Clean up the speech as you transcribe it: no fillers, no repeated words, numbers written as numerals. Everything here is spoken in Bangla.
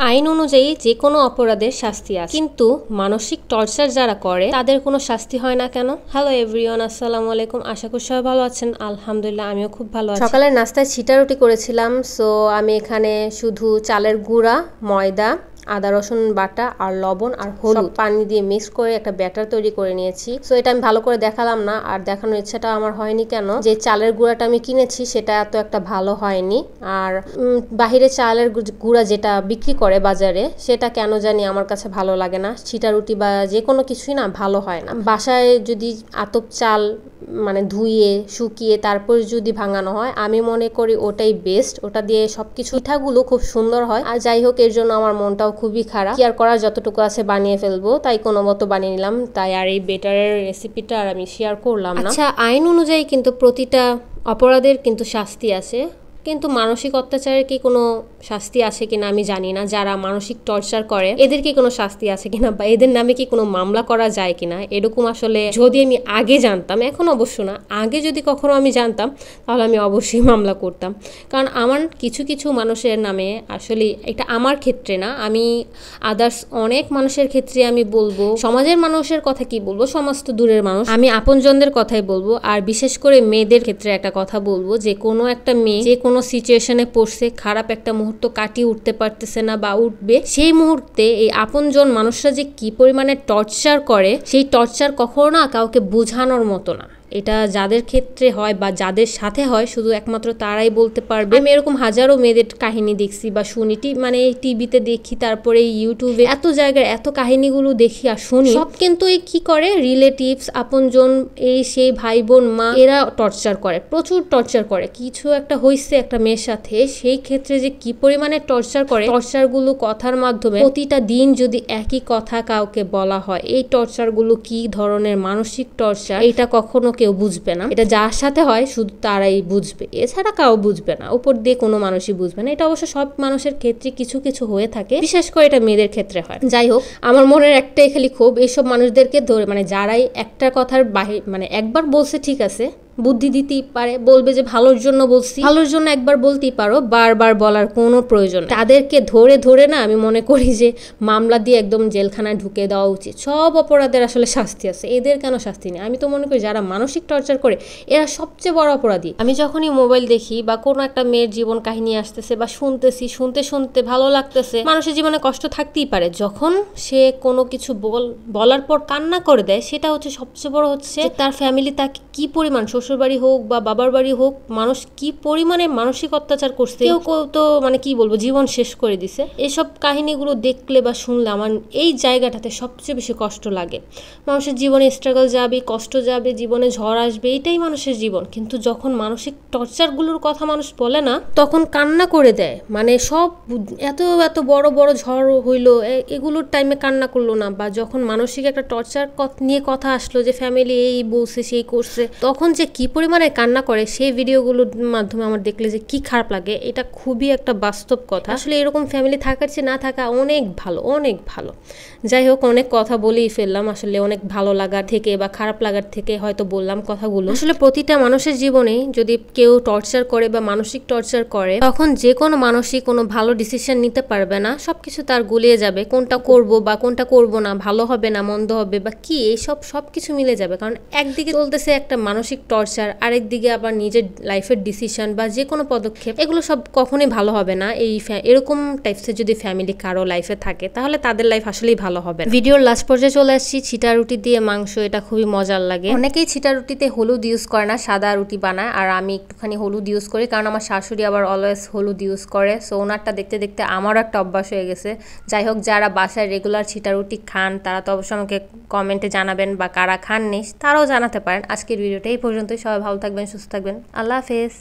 আইন অনুযায়ী যে কোনো অপরাধের শাস্তি আছে, কিন্তু মানসিক টর্চার যারা করে তাদের কোনো শাস্তি হয় না কেন? হ্যালো এভরিওয়ান, আসসালামু আলাইকুম। আশা করি সবাই ভালো আছেন। আলহামদুলিল্লাহ, আমিও খুব ভালো আছি। সকালের নাস্তায় ছিটা রুটি করেছিলাম। সো আমি এখানে শুধু চালের গুঁড়া, ময়দা, আদা রসুন বাটা আর লবণ আর হলুদ পানি দিয়ে মিক্স করে একটা ব্যাটার তৈরি করে নিয়েছি। সো এটা আমি ভালো করে দেখালাম না, আর দেখানোর ইচ্ছাটা আমার হয়নি কেন, যে চালের গুঁড়াটা আমি কিনেছি সেটা এত একটা ভালো হয়নি, আর বাহিরে চালের গুঁড়া যেটা বিক্রি করে বাজারে সেটা কেন জানি আমার কাছে ভালো লাগে না। ছিটা রুটি বা যে কোনো কিছুই না ভালো হয় না। বাসায় যদি আতপ চাল মানে ধুইয়ে শুকিয়ে তারপর যদি ভাঙানো হয়, আমি মনে করি ওটাই বেস্ট। ওটা দিয়ে সবকিছু পিঠাগুলো খুব সুন্দর হয়। আর যাই হোক, এর জন্য আমার মনটাও খুবই খারাপ। কি আর করার, যতটুকু আছে বানিয়ে ফেলবো, তাই কোনো মতো বানিয়ে নিলাম। তাই আর এই বেটারের রেসিপিটা আর আমি শেয়ার করলাম না। আচ্ছা, আইন অনুযায়ী কিন্তু প্রতিটা অপরাধের কিন্তু শাস্তি আছে, কিন্তু মানসিক অত্যাচারের কি কোনো শাস্তি আছে কিনা আমি জানি না। যারা মানসিক টর্চার করে এদের কি কোনো শাস্তি আছে কিনা, বা এদের নামে কি কোনো মামলা করা যায় কিনা, এরকম আসলে যদি আমি আগে জানতাম, এখন অবশ্য না, আগে যদি কখনো আমি জানতাম তাহলে আমি অবশ্যই মামলা করতাম। কারণ আমার কিছু কিছু মানুষের নামে আসলে, এটা আমার ক্ষেত্রে না, আমি আদার্স অনেক মানুষের ক্ষেত্রে আমি বলবো, সমাজের মানুষের কথা কি বলবো, সমাজ তো দূরের মানুষ, আমি আপনজনদের কথাই বলবো। আর বিশেষ করে মেয়েদের ক্ষেত্রে একটা কথা বলবো, যে কোনো একটা মেয়ে যে কোনো সিচুয়েশনে পড়ছে, খারাপ একটা মুহূর্ত কাটিয়ে উঠতে পারতেছে না বা উঠবে, সেই মুহূর্তে এই আপনজন মানুষরা যে কি পরিমাণে টর্চার করে, সেই টর্চার কখনো না কাউকে বোঝানোর মতো না। এটা যাদের ক্ষেত্রে হয় বা যাদের সাথে হয় শুধু একমাত্র তারাই বলতে পারবে। আমি এরকম হাজারো মেয়েদের কাহিনী দেখছি বা শুনি, মানে টিভিতে দেখি, তারপরে ইউটিউবে এত জায়গায় এত কাহিনীগুলো দেখি আর শুনি। সব কিন্তু এই কি করে, রিলেটিভস, আপনজন, এই সেই ভাই বোন মা, এরা টর্চার করে, প্রচুর টর্চার করে। কিছু একটা হয়েছে একটা মেয়ের সাথে, সেই ক্ষেত্রে যে কি পরিমাণে টর্চার করে, টর্চারগুলো কথার মাধ্যমে প্রতিটা দিন যদি একই কথা কাউকে বলা হয়, এই টর্চারগুলো কি ধরনের মানসিক টর্চার, এটা কখনো কেউ বুঝবে না। এটা যার সাথে হয় শুধু তারাই বুঝবে, এছাড়া কাউ বুঝবে না, উপর দিয়ে কোনো মানুষই বুঝবে না। এটা অবশ্য সব মানুষের ক্ষেত্রে কিছু কিছু হয়ে থাকে, বিশেষ করে এটা মেয়েদের ক্ষেত্রে হয়। যাই হোক, আমার মনের একটাই খালি ক্ষোভ, এইসব মানুষদেরকে ধরে, মানে যারাই একটা কথার বাহির, মানে একবার বলছে ঠিক আছে, বুদ্ধি দিতেই পারে, বলবে যে ভালোর জন্য বলছি, ভালোর জন্য একবার বলতেই পারো, বারবার বলার কোনো প্রয়োজন। তাদেরকে ধরে ধরে না, আমি মনে করি যে মামলা দিয়ে একদম জেলখানায় ঢুকে দেওয়া উচিত। সব অপরাধের আসলে শাস্তি আছে, এদের কেন শাস্তি নেই? আমি তো মনে করি যারা মানসিক টর্চার করে এরা সবচেয়ে বড় অপরাধী। আমি যখনই মোবাইল দেখি বা কোনো একটা মেয়ের জীবন কাহিনী আসতেছে বা শুনতেছি, শুনতে শুনতে ভালো লাগতেছে, মানুষের জীবনে কষ্ট থাকতেই পারে, যখন সে কোনো কিছু বলার পর কান্না করে দেয়, সেটা হচ্ছে সবচেয়ে বড়, হচ্ছে তার ফ্যামিলি তাকে কি পরিমাণ, শ্বশুরবাড়ি হোক বা বাবার বাড়ি হোক, মানুষ কি পরিমাণে মানসিক অত্যাচার করছে, কেউ কেউ তো মানে কি বলবো, জীবন শেষ করে দিছে। এসব কাহিনীগুলো দেখলে বা শুনলে আমার এই জায়গাটাতে সবচেয়ে বেশি কষ্ট লাগে। মানুষের জীবনে স্ট্রাগল যাবে, কষ্ট যাবে, জীবনে ঝড় আসবে, এটাই মানুষের জীবন। কিন্তু যখন মানসিক টর্চারগুলোর কথা মানুষ বলে না, তখন কান্না করে দেয়। মানে সব এত এত বড় বড় ঝড় হইলো, এগুলোর টাইমে কান্না করলো না। বা যখন মানসিক একটা টর্চার নিয়ে কথা আসলো, যে ফ্যামিলি এই বলছে সেই করছে, তখন যে কি পরিমাণে কান্না করে, সেই ভিডিওগুলোর মাধ্যমে আমার দেখলে যে কি খারাপ লাগে। এটা খুবই একটা বাস্তব কথা। আসলে এরকম ফ্যামিলি থাকার চেয়ে না থাকা অনেক ভালো, অনেক ভালো। যাই হোক, অনেক কথা বলেই ফেললাম, আসলে অনেক ভালো লাগার থেকে বা খারাপ লাগার থেকে হয়তো বললাম কথাগুলো। আসলে প্রতিটা মানুষের জীবনেই যদি কেউ টর্চার করে বা মানসিক টর্চার করে, তখন যে কোনো মানুষই কোনো ভালো ডিসিশন নিতে পারবে না, সবকিছু তার গুলিয়ে যাবে, কোনটা করব বা কোনটা করব না, ভালো হবে না মন্দ হবে বা কি, এইসব সবকিছু মিলে যাবে। কারণ একদিকে চলতেছে একটা মানসিক টর্চার, আরেকদিকে আবার নিজের লাইফের ডিসিশন বা যে কোনো পদক্ষেপ, এগুলো সব কখনোই ভালো হবে না। এরকম টাইপসের যদি ফ্যামিলি কারো লাইফে থাকে, তাহলে তাদের লাইফ আসলেই ভালো হবে না। ভিডিওর লাস্ট পর্যায়ে চলে আসছি, ছিটা রুটি দিয়ে মাংস, এটা খুবই মজার লাগে। অনেকেই ছিটা রুটিতে হলুদ ইউজ করে না, সাদা রুটি বানায়, আর আমি একটুখানি হলুদ ইউজ করি, কারণ আমার শাশুড়ি আবার অলওয়েজ হলুদ ইউজ করে। সো ওনারটা দেখতে দেখতে আমারও একটা অভ্যাস হয়ে গেছে। যাই হোক, যারা বাসায় রেগুলার ছিটা রুটি খান তারা তো অবশ্যই আমাকে কমেন্টে জানাবেন, বা কারা খাননি তারাও জানাতে পারেন। আজকের ভিডিওটা এই পর্যন্তই। সবাই ভালো থাকবেন, সুস্থ থাকবেন, আল্লাহ হাফেজ।